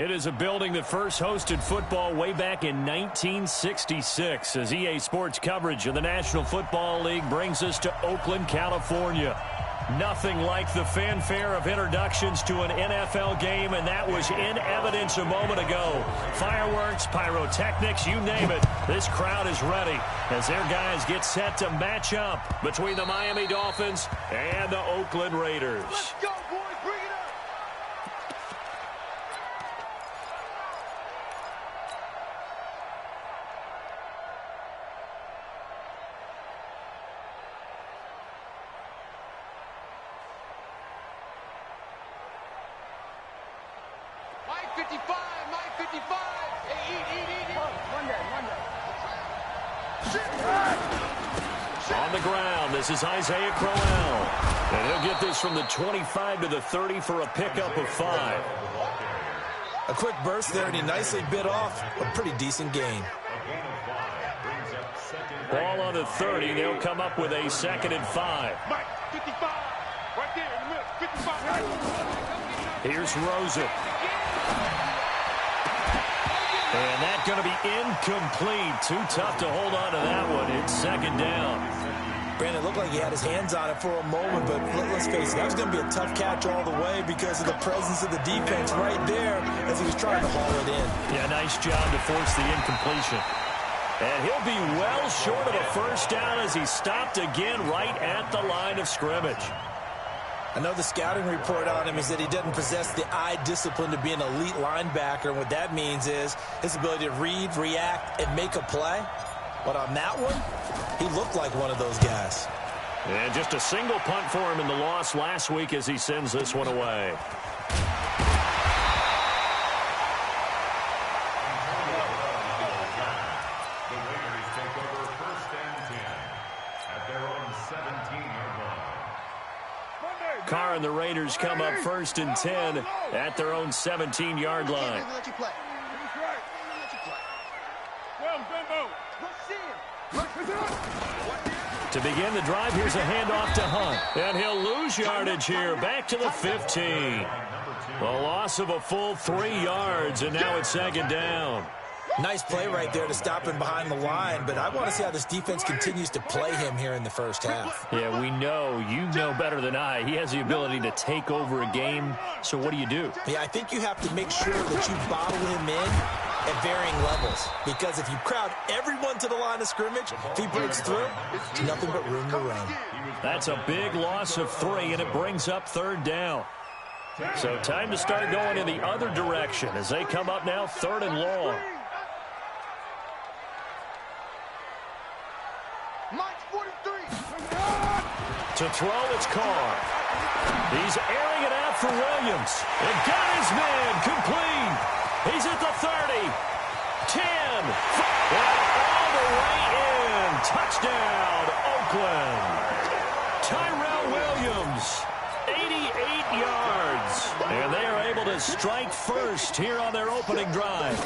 It is a building that first hosted football way back in 1966 as EA Sports coverage of the National Football League brings us to Oakland, California. Nothing like the fanfare of introductions to an NFL game, and that was in evidence a moment ago. Fireworks, pyrotechnics, you name it. This crowd is ready as their guys get set to match up between the Miami Dolphins and the Oakland Raiders. Let's go, boys. Bring it up. Mike 55, Mike 55. Hey, eat. One day. On the ground, this is Isaiah Crowell. And he'll get this from the 25 to the 30 for a pickup of 5. A quick burst there, and he nicely bit off a pretty decent gain. Ball on the 30. They'll come up with a 2nd and 5. Mike 55. Right there in the middle. 55. Here's Rosen. And that's going to be incomplete. Too tough to hold on to that one. It's 2nd down. Brandon, it looked like he had his hands on it for a moment, but let's face it, that was going to be a tough catch all the way because of the presence of the defense right there as he was trying to haul it in. Yeah, nice job to force the incompletion. And he'll be well short of a 1st down as he stopped again right at the line of scrimmage. I know the scouting report on him is that he doesn't possess the eye discipline to be an elite linebacker, and what that means is his ability to read, react, and make a play. But on that one, he looked like one of those guys. And just a single punt for him in the loss last week as he sends this one away. Carr and the Raiders come up 1st and 10 at their own 17-yard line. To begin the drive, here's a handoff to Hunt. And he'll lose yardage here, back to the 15. A loss of a full 3 yards, and now it's 2nd down. Nice play right there to stop him behind the line, but I want to see how this defense continues to play him here in the 1st half. Yeah, we know. You know better than I. He has the ability to take over a game, so what do you do? Yeah, I think you have to make sure that you bottle him in at varying levels, because if you crowd everyone to the line of scrimmage, if he breaks through, there's nothing but room to run. That's a big loss of 3, and it brings up 3rd down. So time to start going in the other direction as they come up now 3rd and long. To throw, it's Carr. He's airing it out for Williams. And got his man complete. He's at the 30. 10. And all the way in. Touchdown, Oakland. Tyrell Williams, 88 yards. And they are able to strike first here on their opening drive.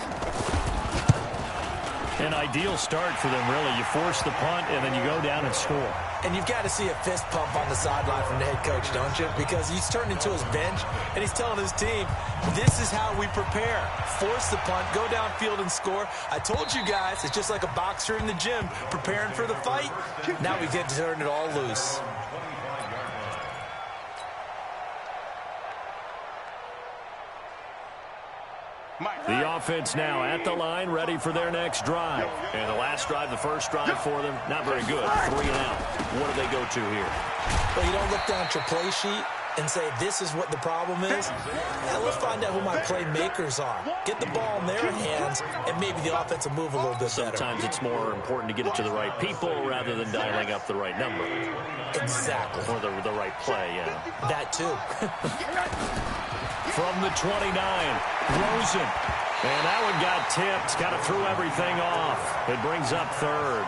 An ideal start for them, really. You force the punt, and then you go down and score. And you've got to see a fist pump on the sideline from the head coach, don't you? Because he's turned into his bench, and he's telling his team, this is how we prepare. Force the punt, go downfield and score. I told you guys, it's just like a boxer in the gym preparing for the fight. Now we get to turn it all loose. The offense now at the line, ready for their next drive. And the last drive, the first drive for them, not very good. 3 and out. What do they go to here? Well, you don't look down at your play sheet and say, this is what the problem is. Now let's find out who my playmakers are. Get the ball in their hands, and maybe the offense will move a little bit better. Sometimes it's more important to get it to the right people rather than dialing up the right number. Exactly. Or the right play, yeah. That too. From the 29, Rosen. And that one got tipped. Kind of threw everything off. It brings up 3rd.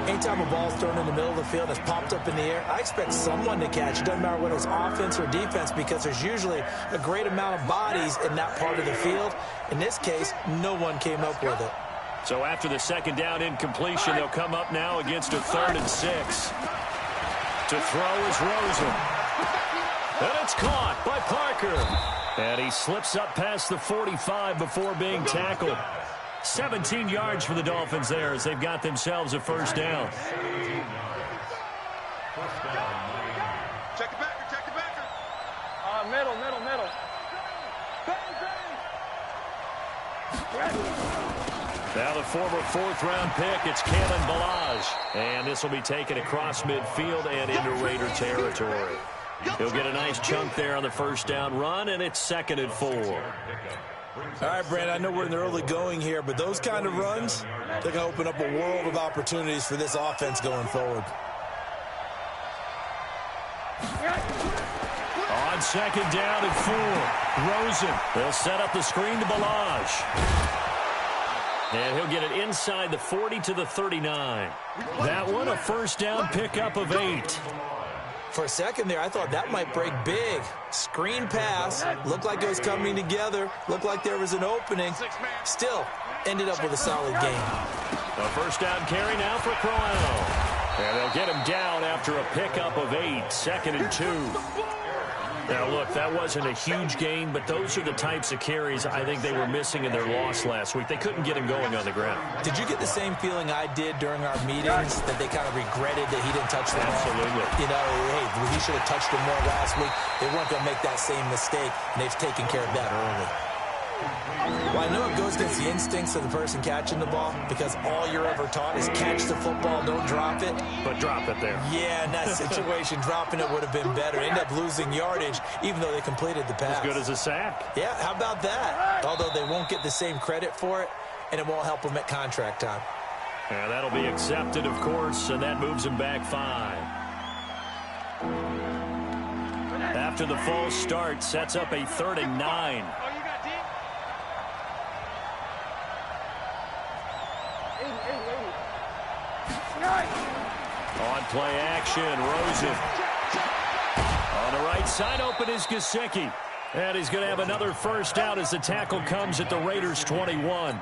Anytime a ball's thrown in the middle of the field and it's popped up in the air, I expect someone to catch. It doesn't matter whether it's offense or defense, because there's usually a great amount of bodies in that part of the field. In this case, no one came up with it. So after the 2nd down incompletion, they'll come up now against a 3rd and 6. To throw is Rosen. And it's caught by Parker. And he slips up past the 45 before being tackled. 17 yards for the Dolphins there as they've got themselves a first down. Check it back. Check it back. Middle. Now the former fourth-round pick, it's Kalen Ballage. And this will be taken across midfield and into Raider territory. He'll get a nice chunk there on the first down run, and it's 2nd and 4. All right, Brandon, I know we're in the early going here, but those kind of runs, they're going to open up a world of opportunities for this offense going forward. On 2nd down and 4, Rosen. They'll set up the screen to Ballage. And he'll get it inside the 40 to the 39. That one, a first down pickup of 8. For a second there, I thought that might break big. Screen pass, looked like it was coming together, looked like there was an opening. Still, ended up with a solid game. A first down carry now for Crowell. And they'll get him down after a pickup of 8, 2nd and 2. Now, look, that wasn't a huge gain, but those are the types of carries I think they were missing in their loss last week. They couldn't get him going on the ground. Did you get the same feeling I did during our meetings, that they kind of regretted that he didn't touch the ball? Absolutely. You know, hey, he should have touched him more last week. They weren't going to make that same mistake, and they've taken care of that early. Well, I know it goes against the instincts of the person catching the ball, because all you're ever taught is catch the football, don't drop it. But drop it there. Yeah, in that situation, dropping it would have been better. End up losing yardage, even though they completed the pass. As good as a sack. Yeah, how about that? Although they won't get the same credit for it, and it won't help them at contract time. Yeah, that'll be accepted, of course, and that moves him back 5. After the false start, sets up a 3rd and 9. On play action, Rosen. On the right side, open is Gesicki. And he's going to have another first down as the tackle comes at the Raiders' 21.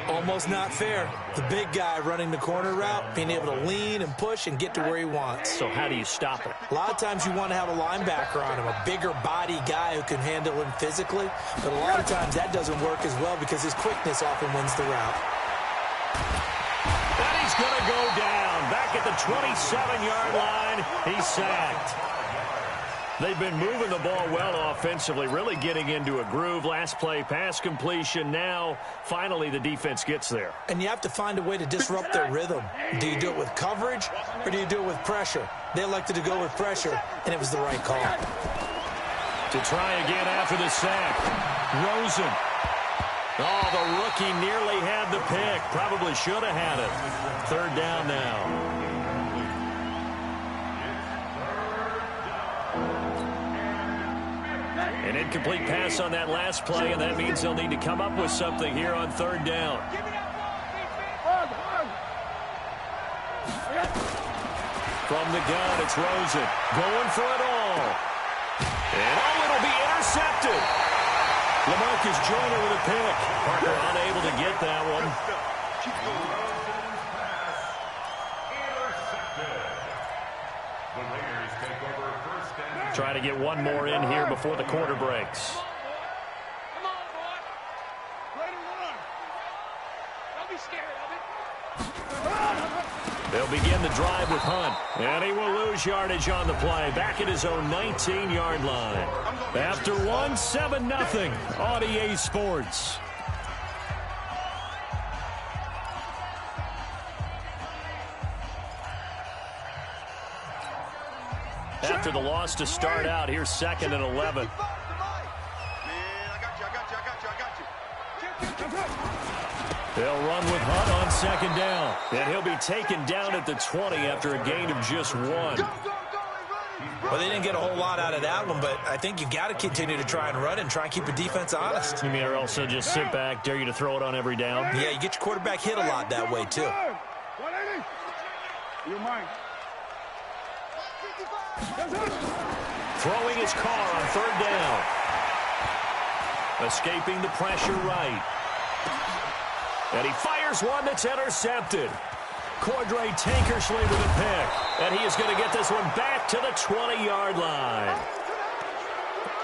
Almost not fair. The big guy running the corner route, being able to lean and push and get to where he wants. So how do you stop it? A lot of times you want to have a linebacker on him, a bigger body guy who can handle him physically. But a lot of times that doesn't work as well because his quickness often wins the route. And he's going to go down. Back at the 27-yard line, he's sacked. They've been moving the ball well offensively, really getting into a groove. Last play, pass completion. Now, finally, the defense gets there. And you have to find a way to disrupt their rhythm. Do you do it with coverage, or do you do it with pressure? They elected to go with pressure, and it was the right call. To try again after the sack, Rosen. Oh, the rookie nearly had the pick. Probably should have had it. 3rd down now. An incomplete pass on that last play, and that means they'll need to come up with something here on 3rd down. From the gun, it's Rosen. Going for it all. And it'll be intercepted. LaMarcus Joyner with a pick. Parker unable to get that one. Try to get one more in here before the quarter breaks. Come on, boy. Let him run. Don't be scared of it. They'll begin the drive with Hunt. And he will lose yardage on the play. Back at his own 19-yard line. After 1, 7-0 on EA Sports. After the loss to start out, here's 2nd and 11. They'll run with Hunt on 2nd down. And he'll be taken down at the 20 after a gain of just 1. Well, they didn't get a whole lot out of that one, but I think you got to continue to try and run and try and keep the defense honest. You mean or also just sit back, dare you to throw it on every down? Yeah, you get your quarterback hit a lot that way, too. Throwing his car on 3rd down. Escaping the pressure right. And he fires one that's intercepted. Cordray Tankersley with a pick. And he is going to get this one back to the 20-yard line.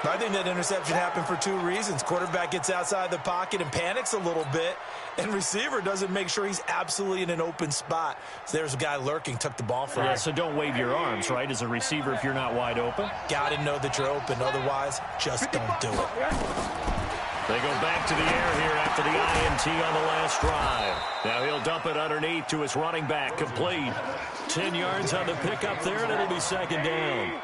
I think that interception happened for two reasons. Quarterback gets outside the pocket and panics a little bit, and receiver doesn't make sure he's absolutely in an open spot. So there's a guy lurking, took the ball from him. Yeah, so don't wave your arms, right, as a receiver if you're not wide open. Got to know that you're open. Otherwise, just don't do it. They go back to the air here after the INT on the last drive. Now he'll dump it underneath to his running back, complete. 10 yards on the pickup there, and it'll be second down.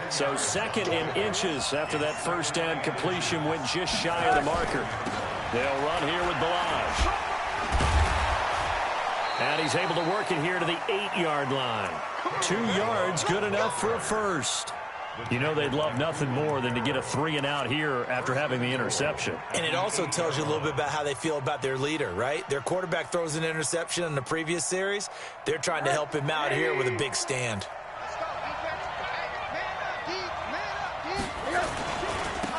So second and inches after that first down completion went just shy of the marker. They'll run here with Balaj. And he's able to work it here to the 8-yard line. 2 yards, good enough for a first. You know they'd love nothing more than to get a 3-and-out here after having the interception. And it also tells you a little bit about how they feel about their leader, right? Their quarterback throws an interception in the previous series. They're trying to help him out here with a big stand.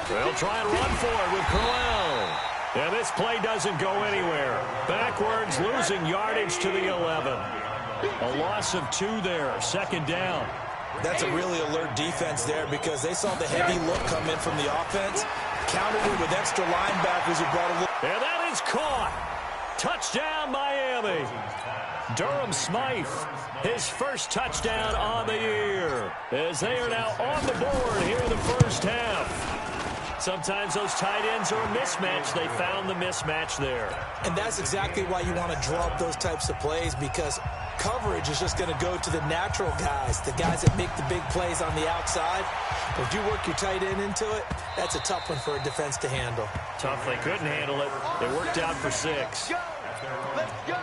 They'll try and run for it with Crowell. And this play doesn't go anywhere. Backwards, losing yardage to the 11. A loss of 2 there, second down. That's a really alert defense there because they saw the heavy look come in from the offense, countered it with extra linebackers who brought a little. And that is caught. Touchdown, Miami. Durham Smythe, his first touchdown on the year, as they are now on the board here in the first half. Sometimes those tight ends are a mismatch. They found the mismatch there. And that's exactly why you want to draw up those types of plays, because coverage is just going to go to the natural guys, the guys that make the big plays on the outside. But if you work your tight end into it, that's a tough one for a defense to handle. Tough. They couldn't handle it. They worked out for 6. Let's go.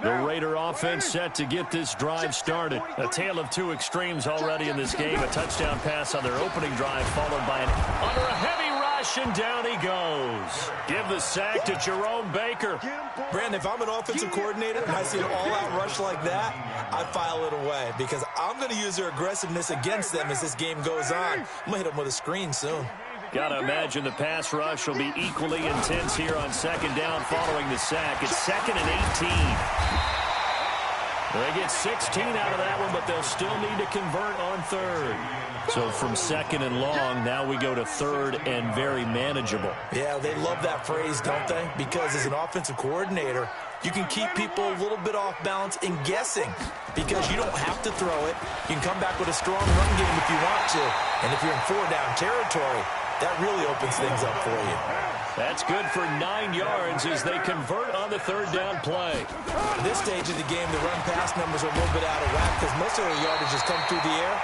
The Raider offense set to get this drive started. A tale of two extremes already in this game. A touchdown pass on their opening drive, followed by under a heavy rush, and down he goes. Give the sack to Jerome Baker. Brandon, if I'm an offensive coordinator and I see an all-out rush like that, I file it away because I'm going to use their aggressiveness against them as this game goes on. I'm going to hit them with a screen soon. Got to imagine the pass rush will be equally intense here on second down following the sack. It's 2nd and 18. They get 16 out of that one, but they'll still need to convert on 3rd. So from 2nd and long, now we go to 3rd and very manageable. Yeah, they love that phrase, don't they? Because as an offensive coordinator, you can keep people a little bit off balance in guessing because you don't have to throw it. You can come back with a strong run game if you want to. And if you're in 4-down territory, that really opens things up for you. That's good for 9 yards as they convert on the 3rd down play. At this stage of the game, the run-pass numbers are a little bit out of whack because most of their yardage has come through the air.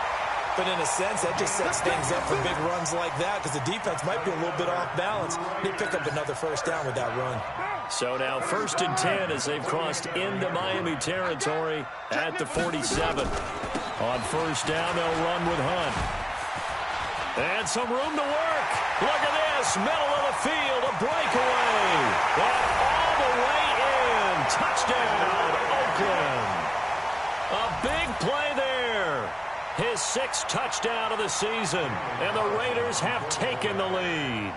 But in a sense, that just sets things up for big runs like that because the defense might be a little bit off balance. They pick up another first down with that run. So now 1st and 10 as they've crossed into Miami territory at the 47. On 1st down, they'll run with Hunt. And some room to work. Look at this. Middle of the field. A breakaway. And all the way in. Touchdown, Oakland. A big play there. His 6th touchdown of the season. And the Raiders have taken the lead.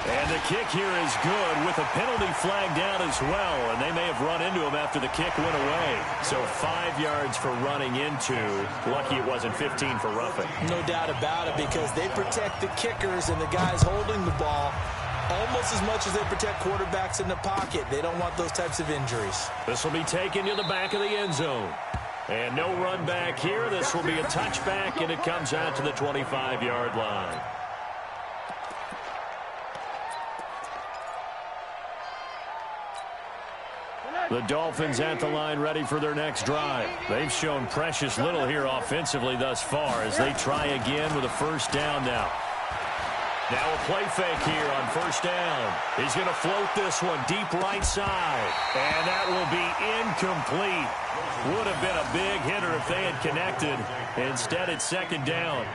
And the kick here is good with a penalty flag down as well. And they may have run into him after the kick went away. So 5 yards for running into. Lucky it wasn't 15 for roughing. No doubt about it because they protect the kickers and the guys holding the ball almost as much as they protect quarterbacks in the pocket. They don't want those types of injuries. This will be taken to the back of the end zone. And no run back here. This will be a touchback, and it comes out to the 25-yard line. The Dolphins at the line ready for their next drive. They've shown precious little here offensively thus far as they try again with a first down now. Now a play fake here on 1st down. He's going to float this one deep right side. And that will be incomplete. Would have been a big hitter if they had connected. Instead, it's 2nd down.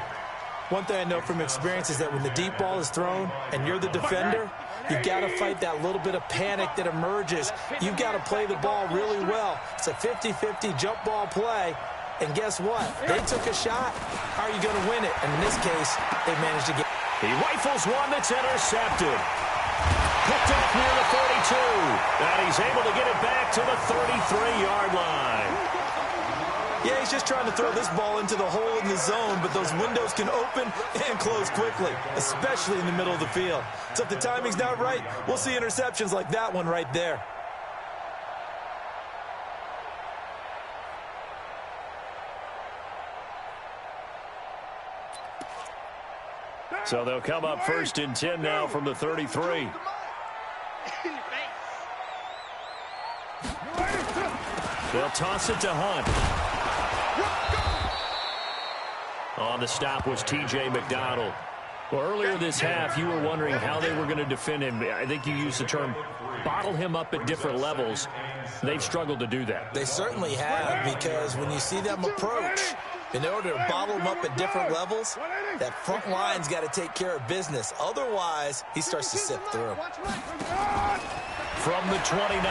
One thing I know from experience is that when the deep ball is thrown and you're the defender, you've got to fight that little bit of panic that emerges. You've got to play the ball really well. It's a 50-50 jump ball play. And guess what? They took a shot. How are you going to win it? And in this case, they managed to get. He rifles one that's intercepted. Picked off near the 42. And he's able to get it back to the 33-yard line. Yeah, he's just trying to throw this ball into the hole in the zone, but those windows can open and close quickly, especially in the middle of the field. So if the timing's not right, we'll see interceptions like that one right there. So they'll come up 1st and 10 now from the 33. They'll toss it to Hunt. On the stop was T.J. McDonald. Well, earlier this half, you were wondering how they were going to defend him. I think you used the term bottle him up at different levels. They've struggled to do that. They certainly have, because when you see them approach, in order to bottle him up at different levels, that front line's got to take care of business. Otherwise, he starts to sift through. From the 29,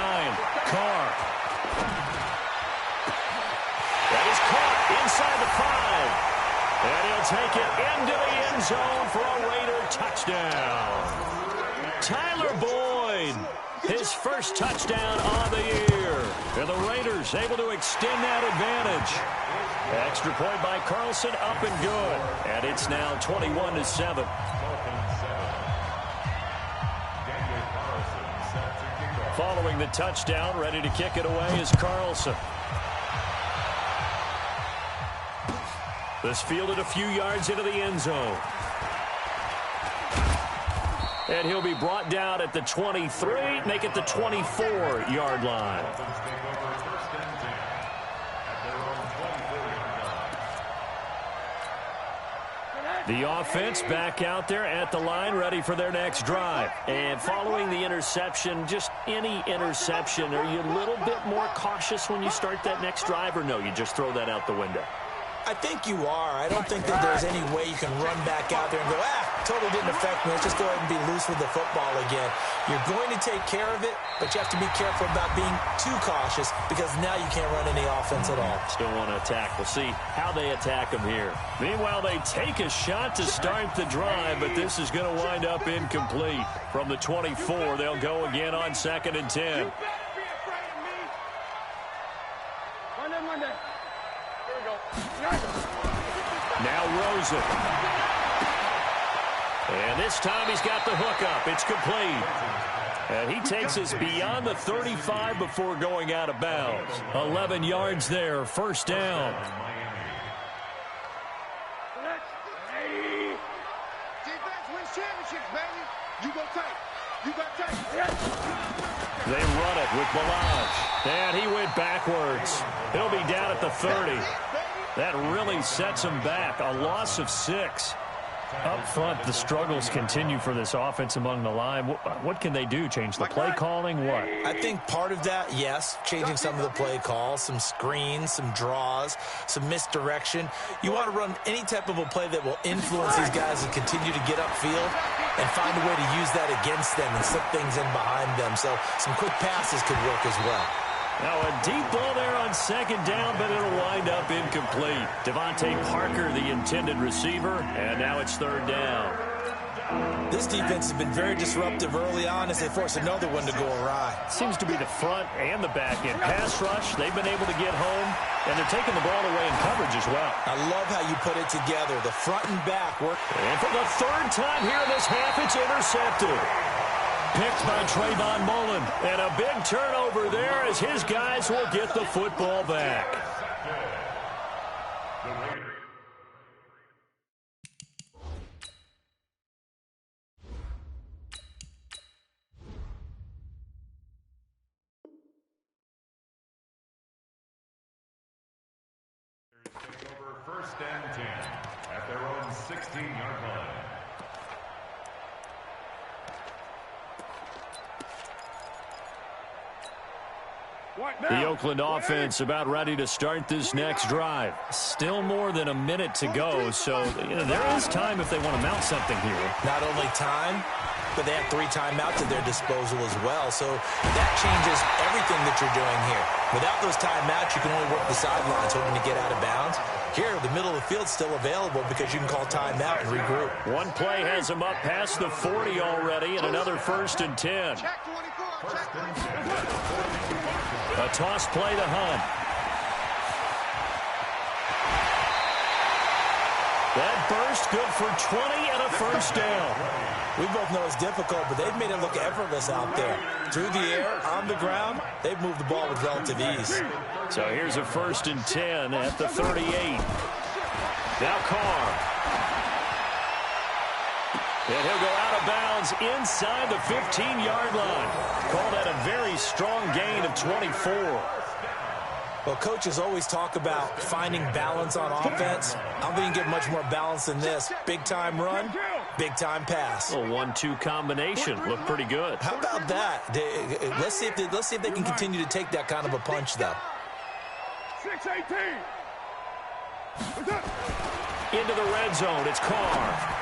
Carr. That is caught inside the 5. And he'll take it into the end zone for a Raider touchdown. Tyler Boyd, his first touchdown on the year. And the Raiders able to extend that advantage. Extra point by Carlson, up and good. And it's now 21-7. Following the touchdown, ready to kick it away is Carlson. This fielded a few yards into the end zone. And he'll be brought down at the 23, make it the 24-yard line. The offense back out there at the line, ready for their next drive. And following the interception, just any interception, are you a little bit more cautious when you start that next drive, or no, you just throw that out the window? I think you are. I don't think that there's any way you can run back out there and go, totally didn't affect me. Let's just go ahead and be loose with the football again. You're going to take care of it, but you have to be careful about being too cautious, because now you can't run any offense at all. Still want to attack. We'll see how they attack them here. Meanwhile, they take a shot to start the drive, but this is going to wind up incomplete. From the 24, they'll go again on 2nd and 10. Now Rosen. And this time he's got the hook up. It's complete. And he takes us beyond the 35 before going out of bounds. 11 yards there, 1st down. Defense wins championships, baby. You go tight. You got tight. They run it with Balaj. And he went backwards. He'll be down at the 30. That really sets him back. A loss of 6. Up front, the struggles continue for this offense among the line. What can they do? Change the play calling? What? I think part of that, yes, changing some of the play calls, some screens, some draws, some misdirection. You want to run any type of a play that will influence these guys and continue to get upfield and find a way to use that against them and slip things in behind them. So some quick passes could work as well. Now a deep ball there on 2nd down, but it'll wind up incomplete. Devontae Parker, the intended receiver, and now it's 3rd down. This defense has been very disruptive early on as they force another one to go awry. Seems to be the front and the back end. Pass rush, they've been able to get home, and they're taking the ball away in coverage as well. I love how you put it together. The front and back work. And for the 3rd time here in this half, it's intercepted. Picked by Trayvon Mullen. And a big turnover there as his guys will get the football back. Take over 1st and 10 at their own 16-yard line. The Oakland offense about ready to start this next drive. Still more than a minute to go, so there is time if they want to mount something here. Not only time, but they have 3 timeouts at their disposal as well. So that changes everything that you're doing here. Without those timeouts, you can only work the sidelines hoping to get out of bounds. Here, the middle of the field's still available because you can call timeout and regroup. One play has him up past the 40 already, and another 1st and 10. A toss play to Hunt. That burst good for 20 and a 1st down. We both know it's difficult, but they've made it look effortless out there. Through the air, on the ground, they've moved the ball with relative ease. So here's a 1st and 10 at the 38. Now Carr. And he'll go out of bounds inside the 15-yard line. Call that a very strong gain of 24. Well, coaches always talk about finding balance on offense. I don't think you can get much more balance than this. Big-time run, big-time pass. A 1-2 combination. Looked pretty good. How about that? Let's see if they can continue to take that kind of a punch, though. 6-18. Into the red zone. It's Carr.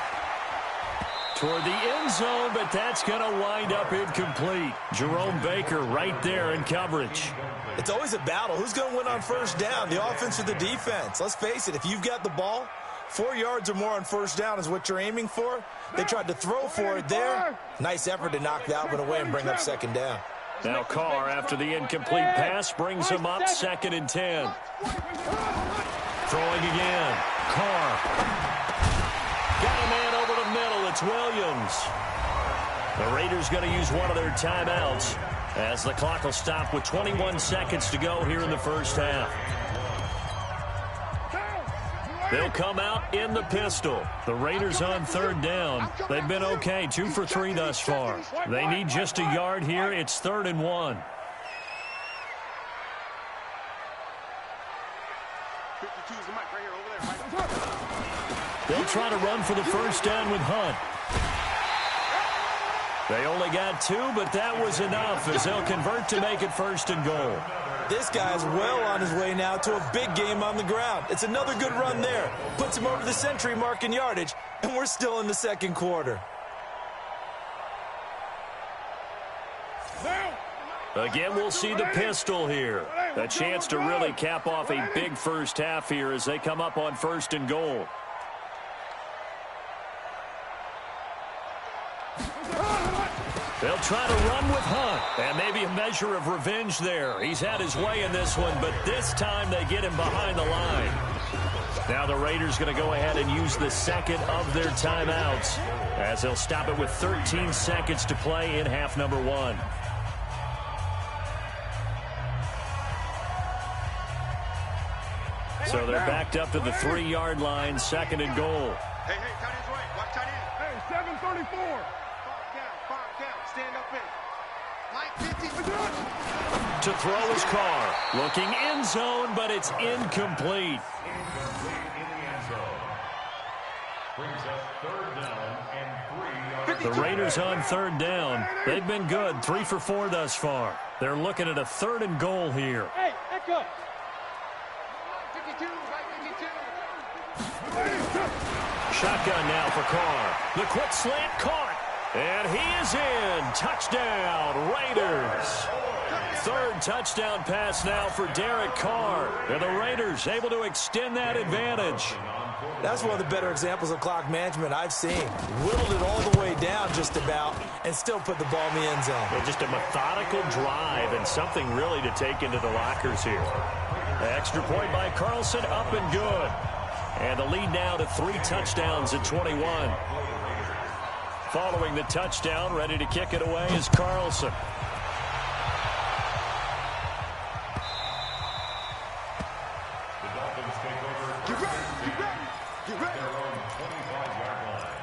Toward the end zone, but that's going to wind up incomplete. Jerome Baker right there in coverage. It's always a battle. Who's going to win on 1st down, the offense or the defense? Let's face it, if you've got the ball, 4 yards or more on 1st down is what you're aiming for. They tried to throw for it there. Nice effort to knock that one away and bring up 2nd down. Now Carr, after the incomplete pass, brings him up 2nd and 10. Throwing again. Carr. Got a man over the middle. It's Williams. The Raiders going to use one of their timeouts as the clock will stop with 21 seconds to go here in the 1st half. They'll come out in the pistol. The Raiders on 3rd down. They've been okay, 2 for 3 thus far. They need just a yard here. It's 3rd and 1. They'll try to run for the 1st down with Hunt. They only got 2, but that was enough as they'll convert to make it 1st and goal. This guy's well on his way now to a big game on the ground. It's another good run there. Puts him over the century mark in yardage, and we're still in the 2nd quarter. Again, we'll see the pistol here. A chance to really cap off a big 1st half here as they come up on 1st and goal. They'll try to run with Hunt, and maybe a measure of revenge there. He's had his way in this one, but this time they get him behind the line. Now the Raiders going to go ahead and use the 2nd of their timeouts as they'll stop it with 13 seconds to play in half number 1. So they're backed up to the 3-yard line, 2nd and goal. Hey, tight end's right. Watch tight end. Hey, 734. Stand up in. Mike 50. To throw his Carr. Looking end zone, but it's incomplete. The Raiders on 3rd down. They've been good, 3 for 4 thus far. They're looking at a 3rd and goal here. Hey, echo. 52, right 52. Shotgun now for Carr. The quick slant caught. And he is in. Touchdown, Raiders. 3rd touchdown pass now for Derek Carr. And the Raiders able to extend that advantage. That's one of the better examples of clock management I've seen. Whittled it all the way down just about and still put the ball in the end zone. Well, just a methodical drive and something really to take into the lockers here. Extra point by Carlson, up and good. And the lead now to 3 touchdowns at 21. Following the touchdown, ready to kick it away is Carlson. The Dolphins take over. Get ready. Their own 25-yard line.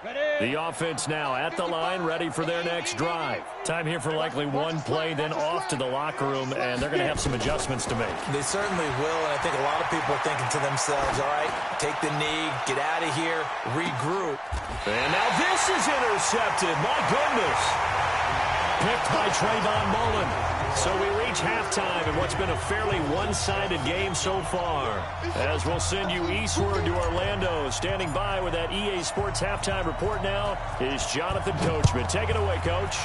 Ready. The offense now at the line, ready for their next drive. Time here for likely one play, then off to the locker room, and they're going to have some adjustments to make. They certainly will, and I think a lot of people are thinking to themselves, all right, take the knee, get out of here, regroup. And now this is intercepted. My goodness. Picked by Trayvon Mullen. So we reach halftime in what's been a fairly one-sided game so far. As we'll send you eastward to Orlando. Standing by with that EA Sports halftime report now is Jonathan Coachman. Take it away, Coach.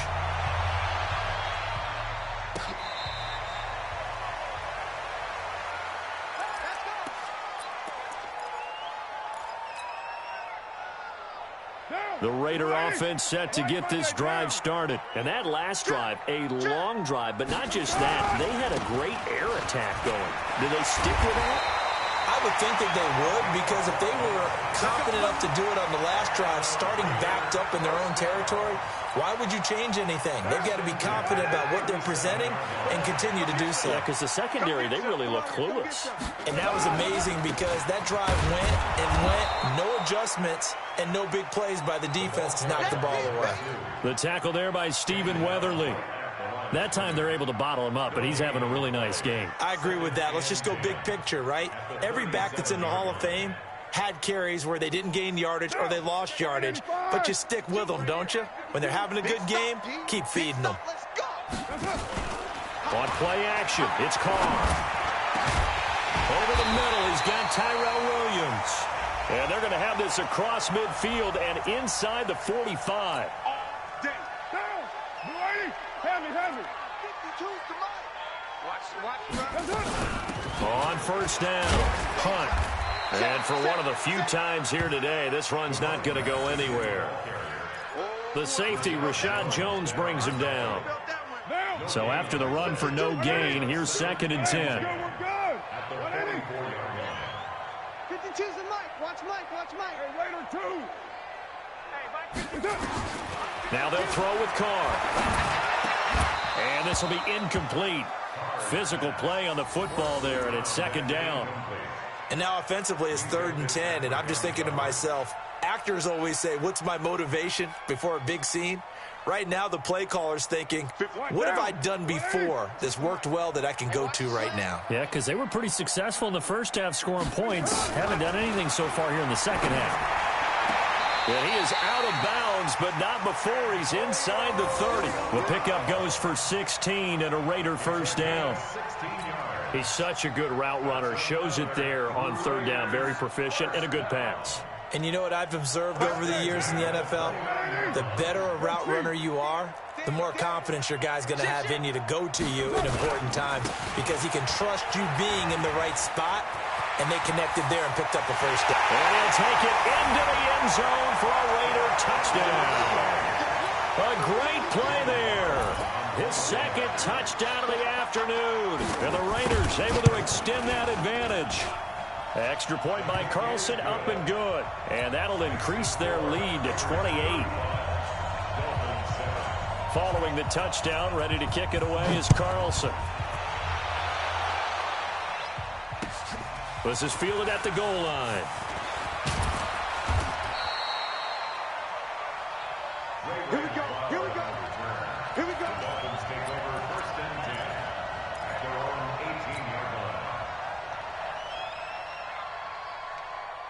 The Raider offense set to get this drive started. And that last drive, a long drive, but not just that. They had a great air attack going. Did they stick with that? I would think that they would, because if they were confident enough to do it on the last drive, starting backed up in their own territory, why would you change anything? They've got to be confident about what they're presenting and continue to do so. Yeah, because the secondary, they really look clueless. And that was amazing because that drive went and went, no adjustments, and no big plays by the defense to knock the ball away. The tackle there by Stephen Weatherly. That time they're able to bottle him up, but he's having a really nice game. I agree with that. Let's just go big picture, right? Every back that's in the Hall of Fame had carries where they didn't gain yardage or they lost yardage, but you stick with them, don't you? When they're having a good game, keep feeding them. On play action, it's Carr. Over the middle, he's got Tyrell Williams. And they're going to have this across midfield and inside the 45. On first down, punt. And for one of the few times here today, this run's not going to go anywhere. The safety, Rashad Jones, brings him down. So after the run for no gain, here's 2nd and 10. Now they'll throw with Carr. And this will be incomplete. Physical play on the football there, and it's 2nd down. And now offensively it's 3rd and 10, and I'm just thinking to myself, actors always say, what's my motivation before a big scene? Right now the play caller's thinking, what have I done before that's worked well that I can go to right now? Yeah, because they were pretty successful in the first half scoring points. Haven't done anything so far here in the second half. Yeah, he is out of bounds, but not before he's inside the 30. The pickup goes for 16 and a Raider first down. He's such a good route runner. Shows it there on 3rd down. Very proficient and a good pass. And you know what I've observed over the years in the NFL? The better a route runner you are, the more confidence your guy's going to have in you to go to you in important times because he can trust you being in the right spot. And they connected there and picked up a first down. And he'll take it into the end zone for a Raider touchdown. A great play there. His 2nd touchdown of the afternoon. And the Raiders able to extend that advantage. Extra point by Carlson, up and good. And that'll increase their lead to 28. Following the touchdown, ready to kick it away is Carlson. This is fielded at the goal line. Here we go. Here we go. Here we go. Dolphins take over 1st and 10 at their own 18-yard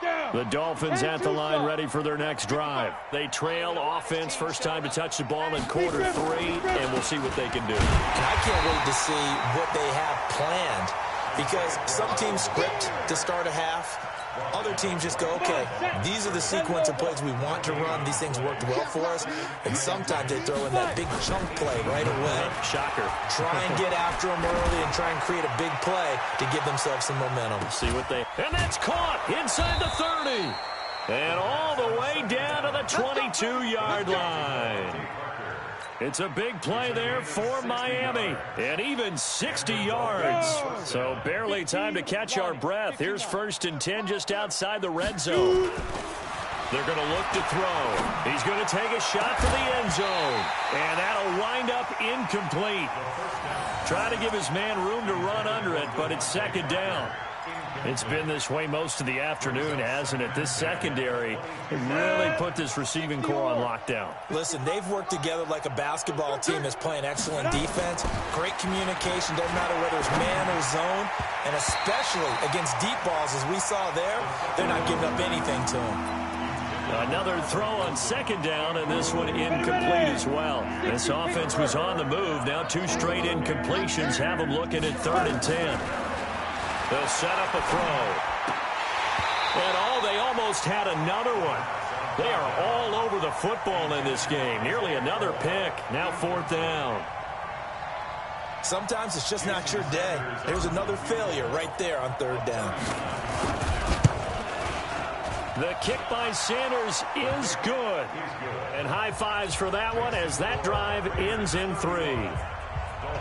line. The Dolphins at the line ready for their next drive. They trail offense, first time to touch the ball in quarter 3, and we'll see what they can do. And I can't wait to see what they have planned. Because some teams script to start a half. Other teams just go, okay, these are the sequence of plays we want to run. These things worked well for us. And sometimes they throw in that big chunk play right away. Shocker. Try and get after them early and try and create a big play to give themselves some momentum. See what they... And that's caught inside the 30. And all the way down to the 22-yard line. It's a big play there for Miami, and even 60 yards. So barely time to catch our breath. Here's 1st and 10 just outside the red zone. They're going to look to throw. He's going to take a shot for the end zone, and that'll wind up incomplete. Try to give his man room to run under it, but it's 2nd down. It's been this way most of the afternoon, hasn't it? This secondary really put this receiving core on lockdown. Listen, they've worked together like a basketball team that's playing excellent defense. Great communication, doesn't matter whether it's man or zone. And especially against deep balls, as we saw there, they're not giving up anything to them. Another throw on second down, and this one incomplete as well. This offense was on the move. Now 2 straight incompletions have them looking at 3rd and 10. They'll set up a throw. And they almost had another one. They are all over the football in this game. Nearly another pick. Now 4th down. Sometimes it's just not your day. There's another failure right there on 3rd down. The kick by Sanders is good. And high fives for that one as that drive ends in 3.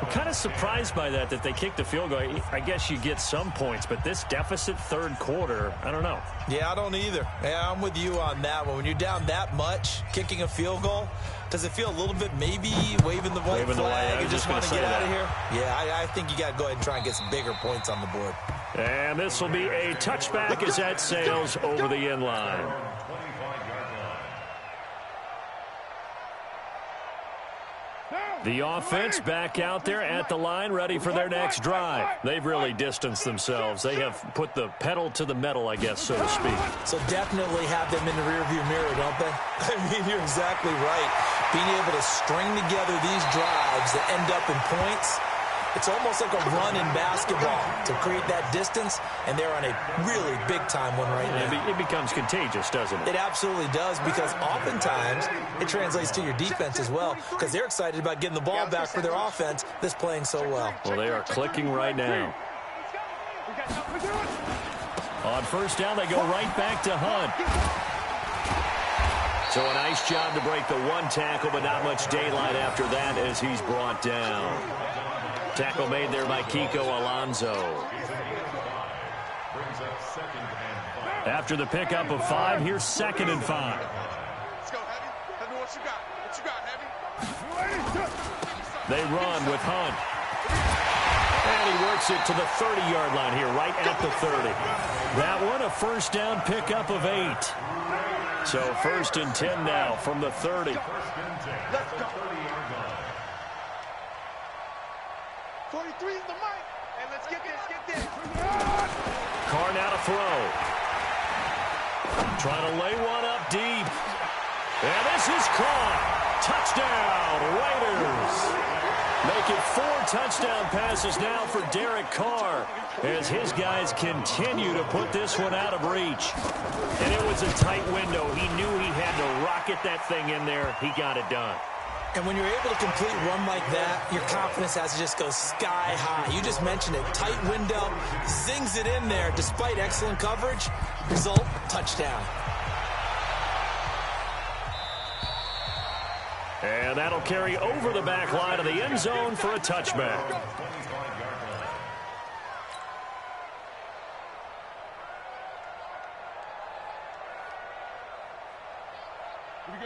I'm kind of surprised by that they kicked the field goal. I guess you get some points, but this deficit 3rd quarter, I don't know. Yeah, I don't either. Yeah, I'm with you on that one. When you're down that much, kicking a field goal, does it feel a little bit maybe waving the white flag and just want to get out of here? Yeah, I think you got to go ahead and try and get some bigger points on the board. And this will be a touchback as that sails over the end line. The offense back out there at the line, ready for their next drive. They've really distanced themselves. They have put the pedal to the metal, I guess, so to speak. So definitely have them in the rearview mirror, don't they? I mean, you're exactly right. Being able to string together these drives that end up in points, it's almost like a run in basketball to create that distance, and they're on a really big-time one right now. It becomes contagious, doesn't it? It absolutely does, because oftentimes it translates to your defense as well, because they're excited about getting the ball back for their offense that's playing so well. Well, they are clicking right now. On 1st down, they go right back to Hunt. So a nice job to break the 1 tackle, but not much daylight after that as he's brought down. Tackle made there by Kiko Alonso. After the pickup of 5, here's 2nd and 5. Let's go, Heavy. Heavy, what you got? What you got, Heavy? They run with Hunt. And he works it to the 30-yard line here, right at the 30. That one, a 1st down pickup of 8. So 1st and 10 now from the 30. Let's go. 43 is the mic. And let's get this. Carr now to throw. Trying to lay one up deep. And this is caught. Touchdown, Raiders. Making 4 touchdown passes now for Derek Carr as his guys continue to put this one out of reach. And it was a tight window. He knew he had to rocket that thing in there. He got it done. And when you're able to complete a run like that, your confidence has to just go sky high. You just mentioned it. Tight window, zings it in there despite excellent coverage. Result, touchdown. And that'll carry over the back line of the end zone for a touchback.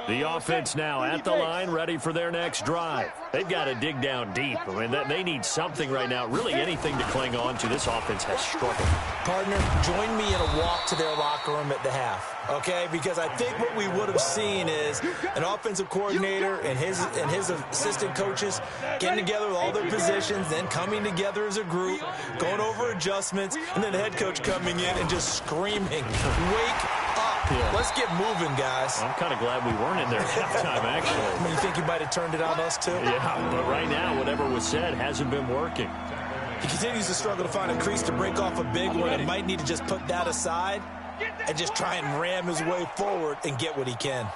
The offense now at the line, ready for their next drive. They've got to dig down deep. I mean, they need something right now, really anything to cling on to. This offense has struggled. Partner, join me in a walk to their locker room at the half, okay? Because I think what we would have seen is an offensive coordinator and his assistant coaches getting together with all their positions, then coming together as a group, going over adjustments, and then the head coach coming in and just screaming, wake up. Yeah. Let's get moving, guys. I'm kind of glad we weren't in there at halftime, actually. You think you might have turned it on us, too? Yeah, but right now, whatever was said hasn't been working. He continues to struggle to find a crease to break off a big one and might need to just put that aside and just try and ram his way forward and get what he can.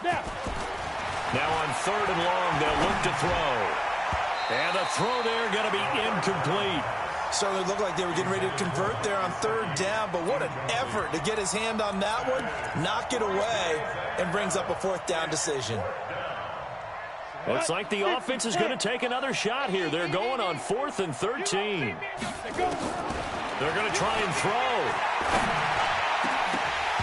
Now on 3rd and long, they'll look to throw. And the throw there going to be incomplete. Certainly looked like they were getting ready to convert there on 3rd down, but what an effort to get his hand on that one, knock it away, and brings up a 4th down decision. Looks like the offense is going to take another shot here. They're going on 4th and 13. They're going to try and throw.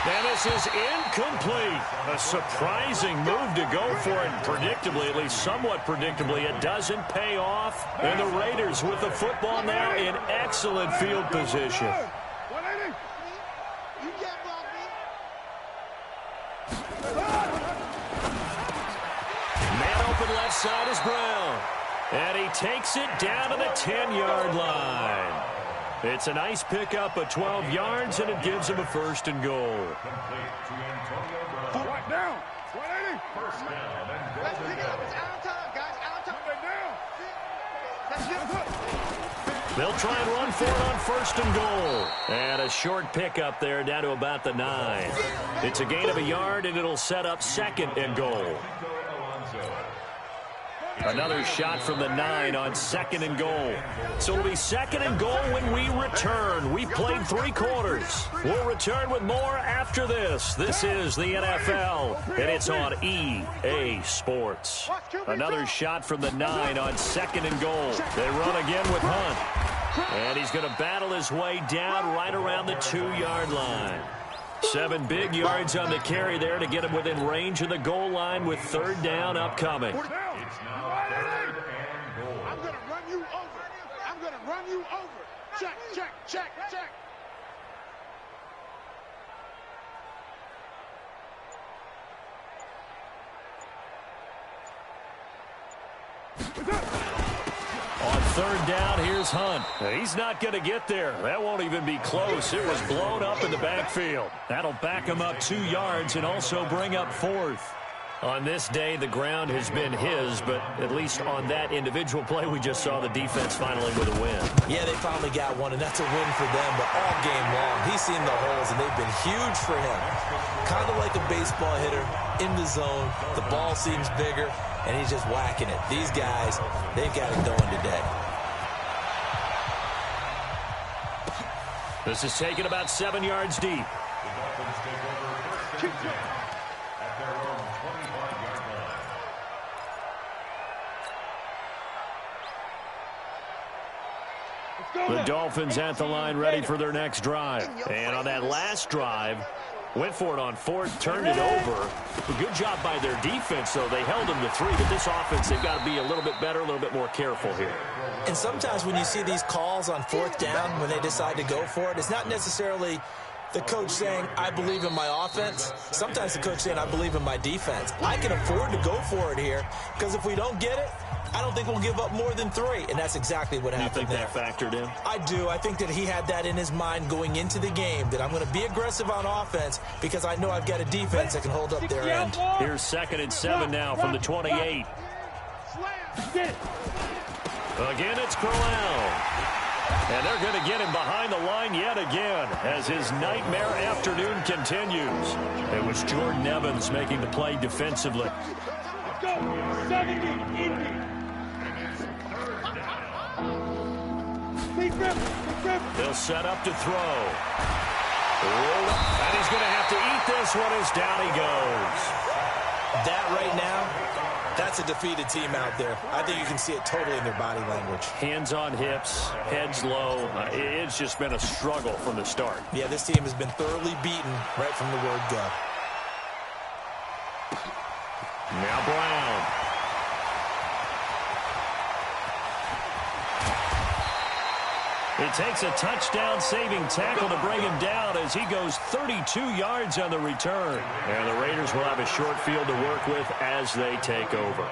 And this is incomplete. A surprising move to go for it. Predictably, at least somewhat predictably, it doesn't pay off. And the Raiders with the football now in excellent field position. open left side is Brown. And he takes it down to the 10-yard line. It's a nice pickup of 12 yards, and it gives him a 1st and goal. Right down. 180. First down and goal. Let's pick it up. It's out of time, guys. Out of time. Let's get it. They'll try and run for it on 1st and goal. And a short pickup there down to about the 9. It's a gain of a yard, and it'll set up 2nd and goal. Another shot from the 9 on 2nd and goal. So it'll be 2nd and goal when we return. We played 3 quarters. We'll return with more after this. This is the NFL, and it's on EA Sports. Another shot from the 9 on 2nd and goal. They run again with Hunt. And he's going to battle his way down right around the 2-yard line. 7 big yards on the carry there to get him within range of the goal line with 3rd down upcoming. It's now 3rd and goal. I'm going to run you over. I'm going to run you over. Check, check, check, check. On 3rd down, here's Hunt. He's not going to get there. That won't even be close. It was blown up in the backfield. That'll back him up 2 yards and also bring up 4th. On this day, the ground has been his, but at least on that individual play, we just saw the defense finally with a win. Yeah, they finally got one, and that's a win for them. But all game long, he's seen the holes, and they've been huge for him. Kind of like a baseball hitter in the zone. The ball seems bigger, and he's just whacking it. These guys, they've got it going today. This is taken about 7 yards deep. The Dolphins take over 1st and 10 at their own 25-yard line. The Dolphins at the line ready for their next drive. And on that last drive, went for it on 4th, turned it over. A good job by their defense, though. They held them to 3, but this offense, they've got to be a little bit better, a little bit more careful here. And sometimes when you see these calls on 4th down, when they decide to go for it, it's not necessarily the coach saying, I believe in my offense. Sometimes the coach saying, I believe in my defense. I can afford to go for it here, because if we don't get it, I don't think we'll give up more than 3, and that's exactly what happened there. You think that factored in? I do. I think that he had that in his mind going into the game, that I'm going to be aggressive on offense because I know I've got a defense that can hold up their end. Here's 2nd and 7 now from the 28. Again, it's Crowell. And they're going to get him behind the line yet again as his nightmare afternoon continues. It was Jordan Evans making the play defensively. Let's go. 70 Indy. They'll set up to throw. And he's going to have to eat this one as down he goes. That right now, that's a defeated team out there. I think you can see it totally in their body language. Hands on hips, heads low. It's just been a struggle from the start. Yeah, this team has been thoroughly beaten right from the word go. Now Brown. It takes a touchdown-saving tackle to bring him down as he goes 32 yards on the return. And the Raiders will have a short field to work with as they take over.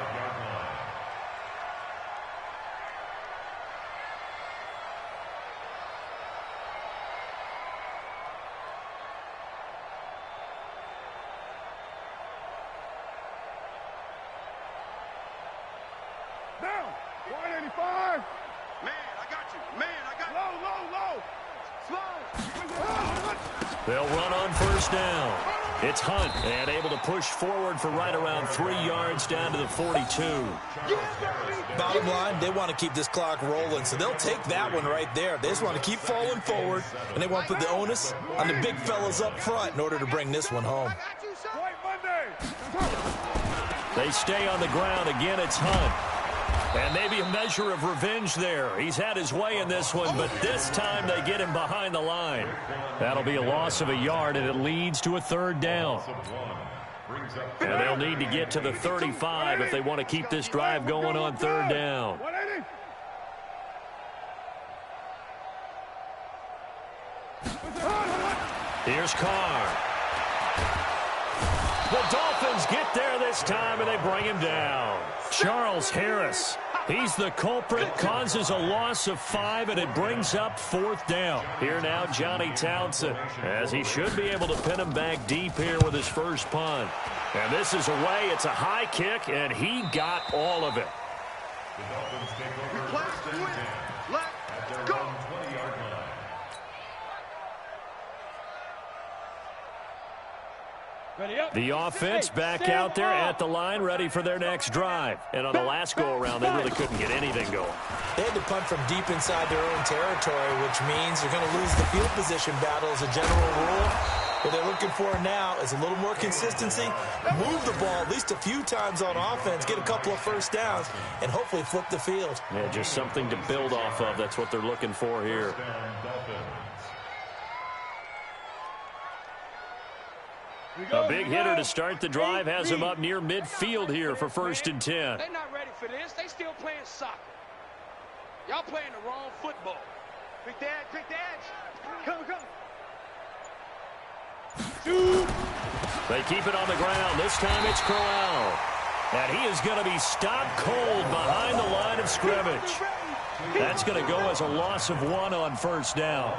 Down. 185. Man, I got you. Man, I got you. Low. Slow. They'll run on 1st down. It's Hunt, and able to push forward for right around 3 yards down to the 42. Bottom line, they want to keep this clock rolling, so they'll take that one right there. They just want to keep falling forward, and they want to put the onus on the big fellas up front in order to bring this one home. White Monday. They stay on the ground. Again, it's Hunt. And maybe a measure of revenge there. He's had his way in this one, but this time they get him behind the line. That'll be a loss of a yard, and it leads to a 3rd down. And they'll need to get to the 35 if they want to keep this drive going on 3rd down. 180. Here's Carr. The Dolphins get there this time, and they bring him down. Charles Harris. He's the culprit, causes a loss of 5, and it brings up 4th down. Here now, Johnny Townsend, as he should be able to pin him back deep here with his first punt. And this is away. It's a high kick, and he got all of it. The Dolphins take over first and 10 at their own 20-yard line. The offense back out there at the line, ready for their next drive. And on the last go-around, they really couldn't get anything going. They had to punt from deep inside their own territory, which means they're going to lose the field position battle as a general rule. What they're looking for now is a little more consistency, move the ball at least a few times on offense, get a couple of first downs, and hopefully flip the field. Yeah, just something to build off of. That's what they're looking for here. A big hitter to start the drive has him up near midfield here for 1st and 10. They're not ready for this. They still playing soccer. Y'all playing the wrong football. Quick the edge. Come. They keep it on the ground. This time it's Crowell. And he is going to be stopped cold behind the line of scrimmage. That's going to go as a loss of 1 on 1st down.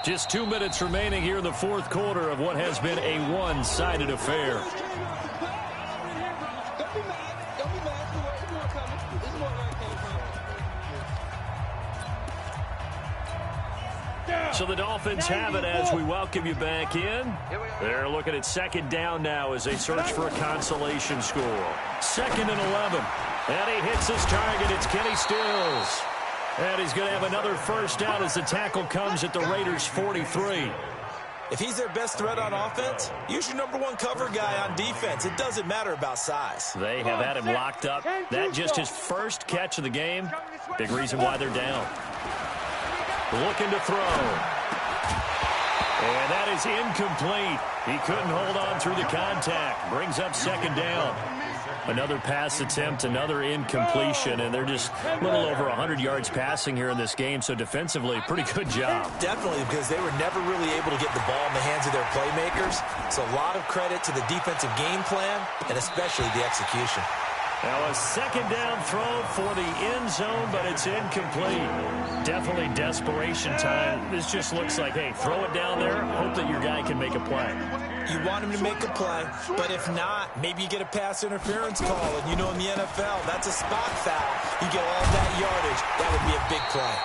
Just 2 minutes remaining here in the 4th quarter of what has been a one-sided affair. So the Dolphins have it as we welcome you back in. They're looking at 2nd down now as they search for a consolation score. 2nd and 11. And he hits his target. It's Kenny Stills. And he's going to have another first down as the tackle comes at the Raiders' 43. If he's their best threat on offense, use your #1 cover guy on defense. It doesn't matter about size. They have had him locked up. That just his first catch of the game. Big reason why they're down. Looking to throw. And that is incomplete. He couldn't hold on through the contact. Brings up 2nd down. Another pass attempt, another incompletion, and they're just a little over 100 yards passing here in this game, so defensively, pretty good job. Definitely, because they were never really able to get the ball in the hands of their playmakers. So a lot of credit to the defensive game plan, and especially the execution. Now a 2nd down throw for the end zone, but it's incomplete. Definitely desperation time. This just looks like, hey, throw it down there, hope that your guy can make a play. You want him to make a play, but if not, maybe you get a pass interference call, and you know in the NFL, that's a spot foul. You get all that yardage. That would be a big play.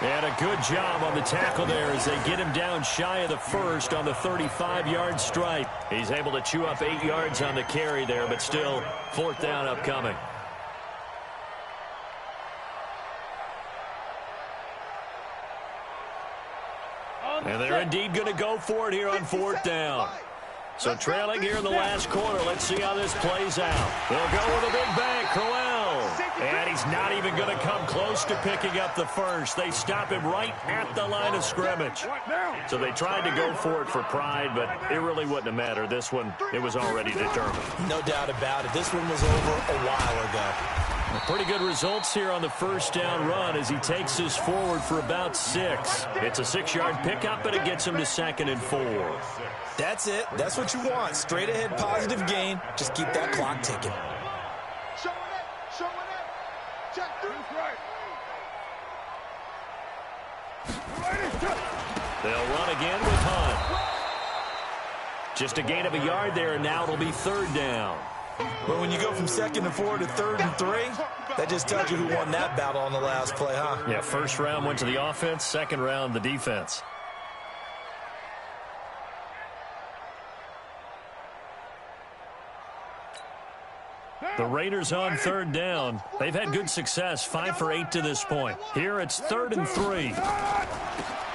And a good job on the tackle there as they get him down shy of the first on the 35-yard stripe. He's able to chew up 8 yards on the carry there, but still 4th down upcoming. And they're indeed going to go for it here on 4th down. So trailing here in the last quarter. Let's see how this plays out. They'll go with a big bang, Crowell. And he's not even going to come close to picking up the first. They stop him right at the line of scrimmage. So they tried to go for it for pride, but it really wouldn't have mattered. This one, it was already determined. No doubt about it. This one was over a while ago. Pretty good results here on the first down run as he takes us forward for about 6. It's a 6-yard pickup, but it gets him to 2nd and 4. That's it. That's what you want. Straight ahead positive gain. Just keep that clock ticking. Show it. Check 3. They'll run again with Hunt. Just a gain of a yard there, and now it'll be 3rd down. But when you go from 2nd and 4 to 3rd and 3, that just tells you who won that battle on the last play, huh? Yeah, first round went to the offense, second round the defense. The Raiders on 3rd down. They've had good success, 5 for 8 to this point. Here it's 3rd and 3.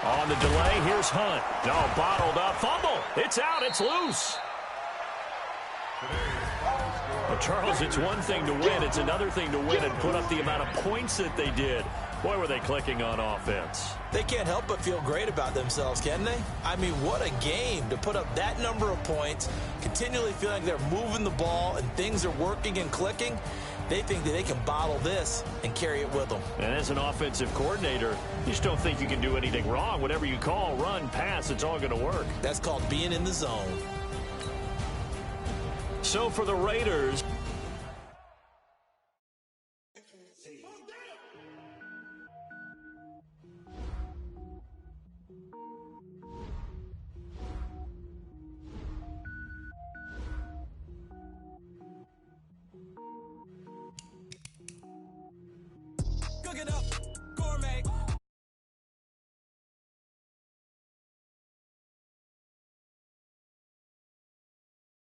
On the delay, here's Hunt. No, bottled up, fumble. It's out, it's loose. Well, Charles, it's one thing to win. It's another thing to win and put up the amount of points that they did. Boy, were they clicking on offense. They can't help but feel great about themselves, can they? I mean, what a game to put up that number of points, continually feeling like they're moving the ball and things are working and clicking. They think that they can bottle this and carry it with them. And as an offensive coordinator, you just don't think you can do anything wrong. Whatever you call, run, pass, it's all going to work. That's called being in the zone. So for the Raiders, Cook it up, gourmet.